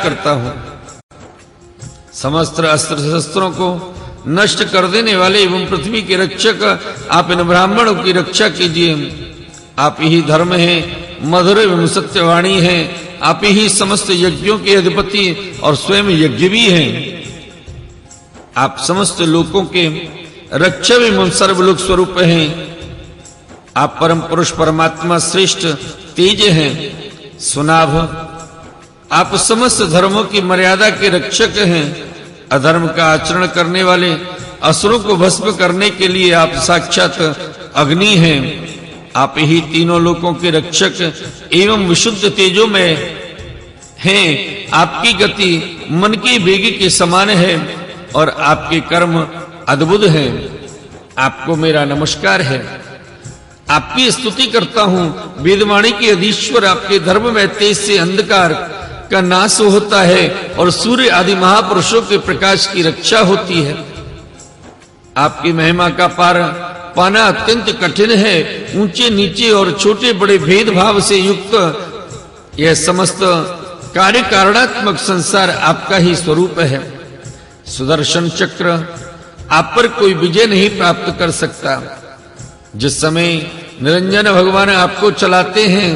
करता हूं। समस्त अस्त्र शस्त्रों को नष्ट कर देने वाले एवं पृथ्वी के रक्षक आप इन ब्राह्मणों की रक्षा कीजिए। आप ही धर्म हैं, मधुर एवं सत्यवाणी हैं। आप ही समस्त यज्ञों के अधिपति और स्वयं यज्ञ भी हैं। आप समस्त लोकों के रक्षक एवं सर्वलोक स्वरूप हैं। आप परम पुरुष परमात्मा श्रेष्ठ तेज हैं, सुनाभ। आप समस्त धर्मों की मर्यादा के रक्षक हैं। अधर्म का आचरण करने वाले असुरों को भस्म करने के लिए आप साक्षात अग्नि हैं। आप ही तीनों लोकों के रक्षक एवं विशुद्ध तेजो में हैं। आपकी गति मन के वेग के समान है और आपके कर्म अद्भुत हैं। आपको मेरा नमस्कार है। आपकी स्तुति करता हूं। वेदवाणी के अधीश्वर आपके धर्म में तेज से अंधकार का नाश होता है और सूर्य आदि महापुरुषों के प्रकाश की रक्षा होती है। आपकी महिमा का पार पाना अत्यंत कठिन है। ऊंचे नीचे और छोटे बड़े भेदभाव से युक्त यह समस्त कार्य कारणात्मक संसार आपका ही स्वरूप है। सुदर्शन चक्र आप पर कोई विजय नहीं प्राप्त कर सकता। जिस समय निरंजन भगवान आपको चलाते हैं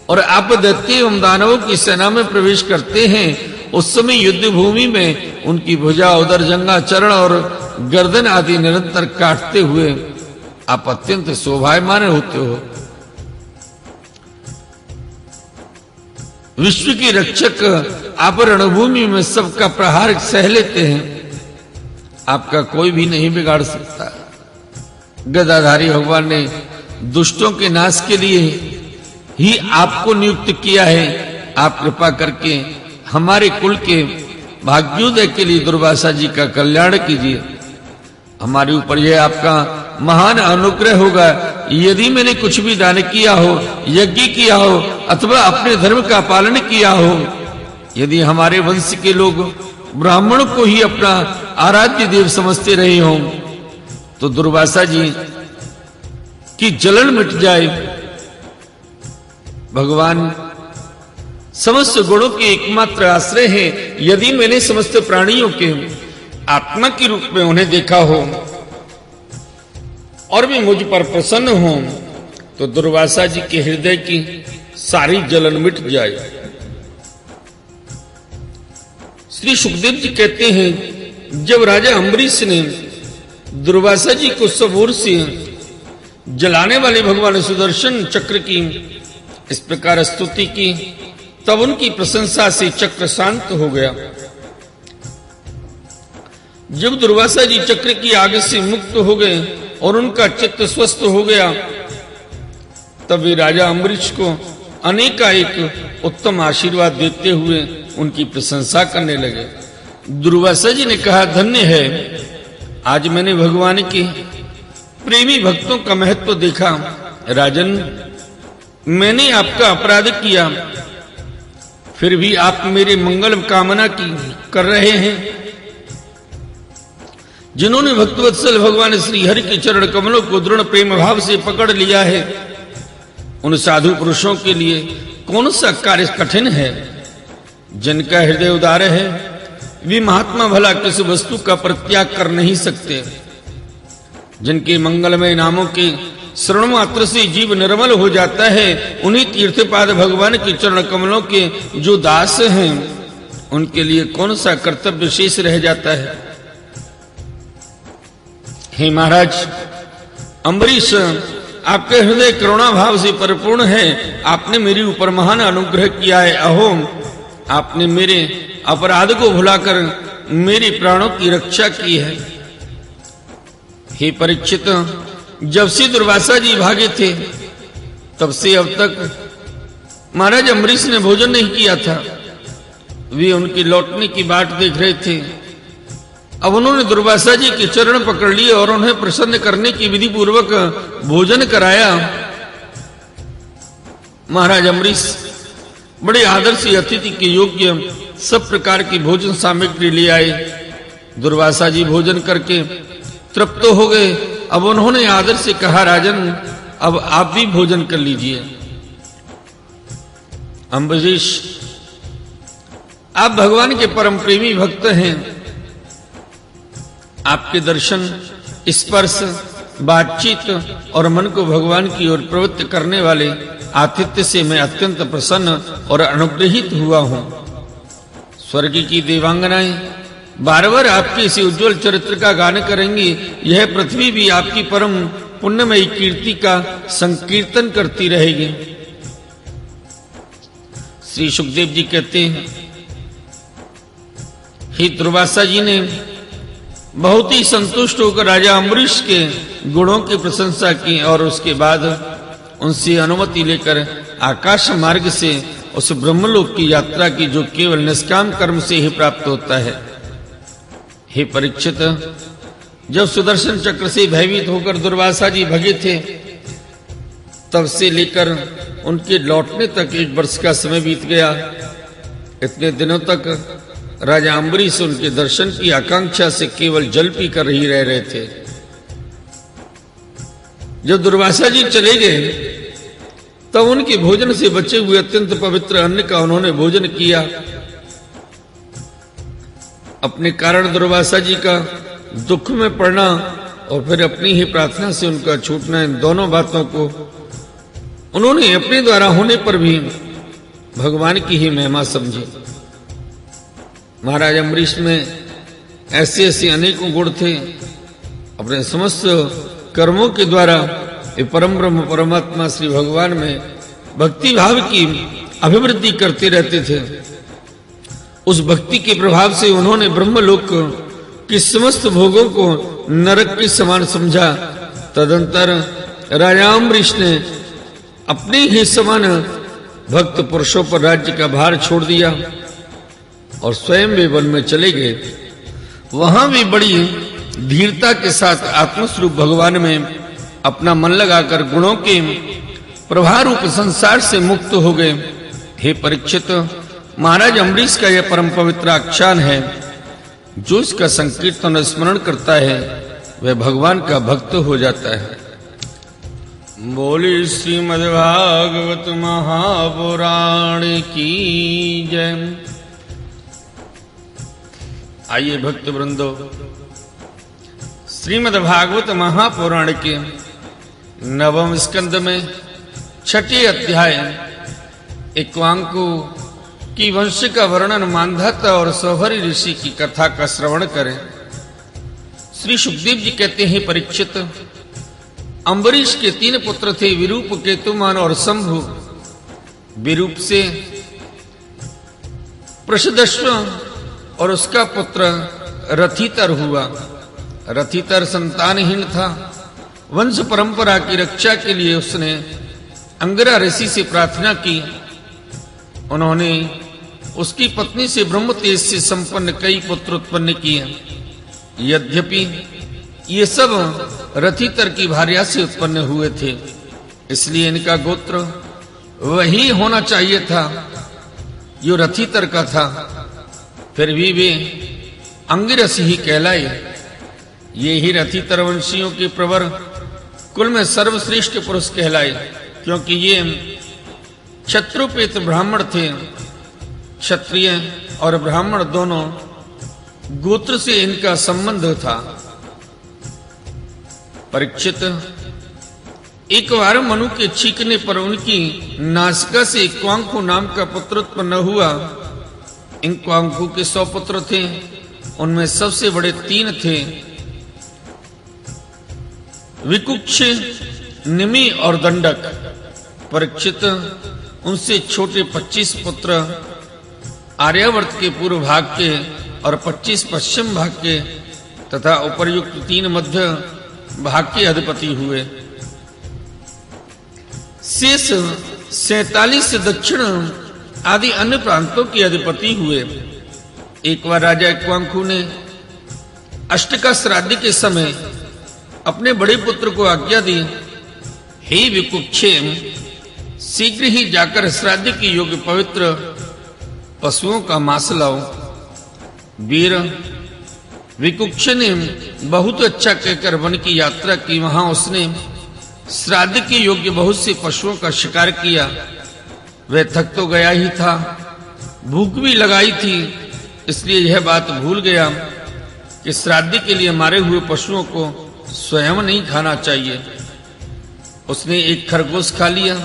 और आप दैत्य एवं दानवों की सेना में प्रवेश करते हैं, उस समय युद्ध भूमि में उनकी भुजा, उदर, जंघा, चरण और गर्दन आदि निरंतर काटते हुए आप अत्यंत शोभायमान होते हो। विश्व की रक्षक आप रणभूमि में सबका प्रहार सह लेते हैं। आपका कोई भी नहीं बिगाड़ सकता। गदाधारी भगवान ने दुष्टों के नाश के लिए ही आपको नियुक्त किया है। आप कृपा करके हमारे कुल के भाग्योदय के लिए दुर्वासा जी का कल्याण कीजिए। हमारे ऊपर यह आपका महान अनुग्रह होगा यदि मैंने कुछ भी दान किया हो, यज्ञ किया हो अथवा अपने धर्म का पालन किया हो। यदि हमारे वंश के लोग ब्राह्मण को ही अपना आराध्य देव समझते रहे हों, तो दुर्वासा जी की जलन मिट जाए। भगवान समस्त गुणों के एकमात्र आश्रय हैं। यदि मैंने समस्त प्राणियों के आत्मा के रूप में उन्हें देखा हो और भी मुझ पर प्रसन्न हो, तो दुर्वासा जी के हृदय की सारी जलन मिट जाए। श्री सुखदेव जी कहते हैं, जब राजा अम्बरीश ने दुर्वासा जी को सब ओर से जलाने वाले भगवान सुदर्शन चक्र की इस प्रकार स्तुति की, तब उनकी प्रशंसा से चक्र शांत हो गया। जब दुर्वासा जी चक्र की आग से मुक्त हो गए और उनका चित्त स्वस्थ हो गया, तब वे राजा अम्बरीश को अनेकानेक उत्तम आशीर्वाद देते हुए उनकी प्रशंसा करने लगे। दुर्वासा जी ने कहा, धन्य है, आज मैंने भगवान के प्रेमी भक्तों का महत्व देखा। राजन, मैंने आपका अपराध किया, फिर भी आप मेरे मंगल कामना की कर रहे हैं। जिन्होंने भक्तवत्सल भगवान श्री हरि के चरण कमलों को दृढ़ प्रेम भाव से पकड़ लिया है, उन साधु पुरुषों के लिए कौन सा कार्य कठिन है। जिनका हृदय उदार है, वे महात्मा भला किस वस्तु का परित्याग कर नहीं सकते। जिनके मंगलमय नामों के श्रवण मात्र से जीव निर्मल हो जाता है, उन्हीं तीर्थपाद भगवान के चरण कमलों के जो दास हैं, उनके लिए कौन सा कर्तव्य शेष रह जाता है। हे महाराज अम्बरीश, आपके हृदय करुणा भाव से परिपूर्ण है। आपने मेरे ऊपर महान अनुग्रह किया है। अहो, आपने मेरे अपराध को भुलाकर मेरे प्राणों की रक्षा की है। हे परीक्षित, जब से दुर्वासा जी भागे थे, तब से अब तक महाराज अम्बरीश ने भोजन नहीं किया था। वे उनके लौटने की बाट देख रहे थे। अब उन्होंने दुर्वासा जी के चरण पकड़ लिए और उन्हें प्रसन्न करने की विधि पूर्वक भोजन कराया। महाराज अम्बरीश बड़े आदर से अतिथि के योग्य सब प्रकार की भोजन सामग्री ले आए। दुर्वासा जी भोजन करके तृप्त हो गए। अब उन्होंने आदर से कहा, राजन, अब आप भी भोजन कर लीजिए। अम्बरीश आप भगवान के परम प्रेमी भक्त हैं। आपके दर्शन, स्पर्श, बातचीत और मन को भगवान की ओर प्रवृत्त करने वाले आतिथ्य से मैं अत्यंत प्रसन्न और अनुग्रहित हुआ हूं। स्वर्ग की देवांगनाएं बार-बार आपके इसी उज्जवल चरित्र का गान करेंगी। यह पृथ्वी भी आपकी परम पुण्यमयी कीर्ति का संकीर्तन करती रहेगी। श्री सुखदेव जी कहते हैं, हे दुर्वासा जी ने बहुत ही संतुष्ट होकर राजा अम्बरीश के गुणों की प्रशंसा की और उसके बाद उनसे अनुमति लेकर आकाश मार्ग से उस ब्रह्मलोक की यात्रा की जो केवल निष्काम कर्म से ही प्राप्त होता है। हे परीक्षित, जब सुदर्शन चक्र से भयभीत होकर दुर्वासा जी भगे थे, तब से लेकर उनके लौटने तक 1 वर्ष का समय बीत गया। इतने दिनों तक राजा अम्बरीश उनके दर्शन की आकांक्षा से केवल जल पी कर ही रह रहे थे। जब दुर्वासा जी चले गए, तब उनके भोजन से बचे हुए अत्यंत पवित्र अन्न का उन्होंने भोजन किया। अपने कारण दुर्वासा जी का दुख में पड़ना और फिर अपनी ही प्रार्थना से उनका छूटना, इन दोनों बातों को उन्होंने अपने द्वारा होने पर भी भगवान की ही महिमा समझी। महाराज अम्बरीश में ऐसे ऐसे अनेकों गुण थे। अपने समस्त कर्मों के द्वारा ये परम ब्रह्म परमात्मा श्री भगवान में भक्ति भाव की अभिवृद्धि करते रहते थे। उस भक्ति के प्रभाव से उन्होंने ब्रह्मलोक के समस्त भोगों को नरक के समान समझा। तदंतर राजा अम्बरीश ने अपने ही समान भक्त पुरुषों पर राज्य का भार छोड़ दिया और स्वयं वे वन में चले गए। वहां भी बड़ी धीरता के साथ आत्मस्वरूप भगवान में अपना मन लगाकर गुणों के प्रभाव रूप संसार से मुक्त हो गए। हे परीक्षित, महाराज अम्बरीश का यह परम पवित्र आख्यान है। जो इसका संकीर्तन और स्मरण करता है वह भगवान का भक्त हो जाता है। बोली श्रीमद्भागवत महापुराण की जय। आइए भक्त वृंदो, श्रीमद्भागवत महापुराण के 9वें स्कंद में 6ठे अध्याय इक्ष्वाकु की वंश का वर्णन मांधाता और सौभरी ऋषि की कथा का श्रवण करें। श्री सुखदेव जी कहते हैं, परीक्षित, अम्बरीश के 3 पुत्र थे, विरूप, केतुमान और शंभु। विरूप से प्रषदश्व और उसका पुत्र रथितर हुआ। रथितर संतानहीन था। वंश परंपरा की रक्षा के लिए उसने अंगिरा ऋषि से प्रार्थना की। उन्होंने उसकी पत्नी से ब्रह्म तेज से संपन्न कई पुत्र उत्पन्न किए। यद्यपि ये सब रथितर की भार्या से उत्पन्न हुए थे, इसलिए इनका गोत्र वही होना चाहिए था जो रथितर का था। फिर भी वे अंगिरस ही कहलाए। ये ही रथितर वंशियों के प्रवर कुल में सर्वश्रेष्ठ पुरुष कहलाए, क्योंकि ये क्षत्रुपेत ब्राह्मण थे। क्षत्रिय और ब्राह्मण दोनों गोत्र से इनका संबंध था। परीक्षित, एक बार मनु के छींकने पर उनकी नासिका से इक्ष्वाकु नाम का पुत्र उत्पन्न हुआ। इक्ष्वाकु के 100 पुत्र थे, उनमें सबसे बड़े 3 थे, विकुक्ष, निमि और दंडक। परीक्षित, उनसे छोटे 25 पुत्र आर्यावर्त के पूर्व भाग के और 25 पश्चिम भाग के तथा उपर्युक्त 3 मध्य भाग के अधिपति हुए। शेष 47 दक्षिण आदि अन्य प्रांतों के अधिपति हुए। एक बार राजा इक्ष्वाकु ने अष्टका श्राद्ध के समय अपने बड़े पुत्र को आज्ञा दी, हे विकुक्षे, शीघ्र ही जाकर श्राद्ध के योग्य पवित्र पशुओं का मांस लाओ। वीर विकुक्ष ने बहुत अच्छा कहकर वन की यात्रा की। वहां उसने श्राद्ध के योग्य बहुत से पशुओं का शिकार किया। वह थक तो गया ही था, भूख भी लगाई थी, इसलिए यह बात भूल गया कि श्राद्ध के लिए मारे हुए पशुओं को स्वयं नहीं खाना चाहिए। उसने एक खरगोश खा लिया।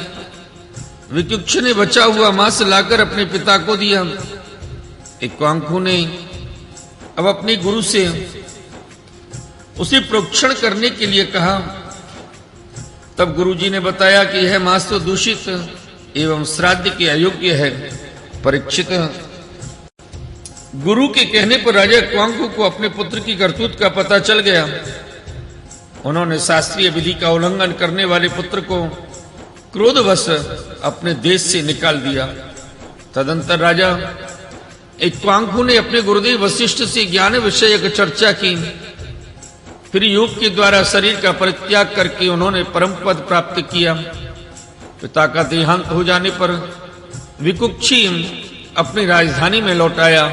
विकुक्ष ने बचा हुआ मांस लाकर अपने पिता को दिया। इक्ष्वाकु ने अब अपने गुरु से उसे प्रोक्षण करने के लिए कहा। तब गुरुजी ने बताया कि यह मांस तो दूषित एवं श्राद्ध के अयोग्य है। परीक्षित, गुरु के कहने पर राजा इक्ष्वाकु को अपने पुत्र की करतूत का पता चल गया। उन्होंने शास्त्रीय विधि का उल्लंघन करने वाले पुत्र को क्रोधवश अपने देश से निकाल दिया। तदंतर राजा इक्ष्वाकु ने अपने गुरुदेव वशिष्ठ से ज्ञान विषयक चर्चा की। फिर योग के द्वारा शरीर का परित्याग करके उन्होंने परम पद प्राप्त किया। पिता का देहांत हो जाने पर विकुक्षी अपनी राजधानी में लौट आया।